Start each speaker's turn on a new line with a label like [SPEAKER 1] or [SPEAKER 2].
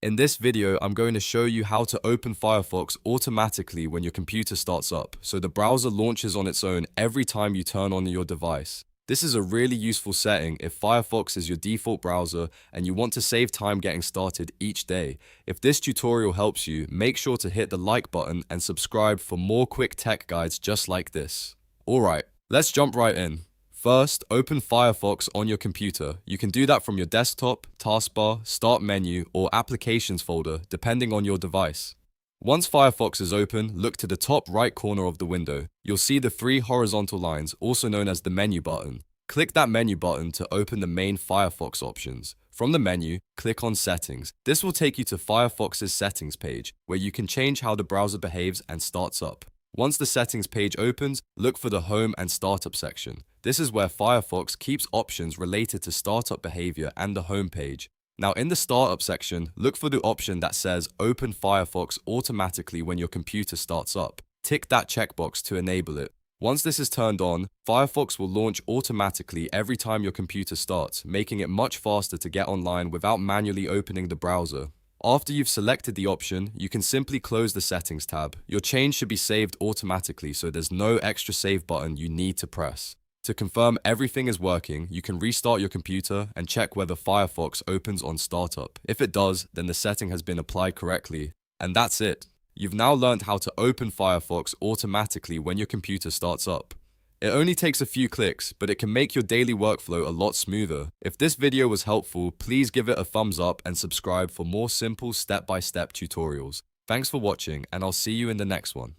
[SPEAKER 1] In this video, I'm going to show you how to open Firefox automatically when your computer starts up, so the browser launches on its own every time you turn on your device. This is a really useful setting if Firefox is your default browser and you want to save time getting started each day. If this tutorial helps you, make sure to hit the like button and subscribe for more quick tech guides just like this. Alright, let's jump right in. First, open Firefox on your computer. You can do that from your desktop, taskbar, start menu, or applications folder, depending on your device. Once Firefox is open, look to the top right corner of the window. You'll see the three horizontal lines, also known as the menu button. Click that menu button to open the main Firefox options. From the menu, click on Settings. This will take you to Firefox's settings page, where you can change how the browser behaves and starts up. Once the settings page opens, look for the Home and Startup section. This is where Firefox keeps options related to startup behavior and the home page. Now in the Startup section, look for the option that says Open Firefox automatically when your computer starts up. Tick that checkbox to enable it. Once this is turned on, Firefox will launch automatically every time your computer starts, making it much faster to get online without manually opening the browser. After you've selected the option, you can simply close the Settings tab. Your change should be saved automatically, so there's no extra save button you need to press. To confirm everything is working, you can restart your computer and check whether Firefox opens on startup. If it does, then the setting has been applied correctly. And that's it. You've now learned how to open Firefox automatically when your computer starts up. It only takes a few clicks, but it can make your daily workflow a lot smoother. If this video was helpful, please give it a thumbs up and subscribe for more simple step-by-step tutorials. Thanks for watching, and I'll see you in the next one.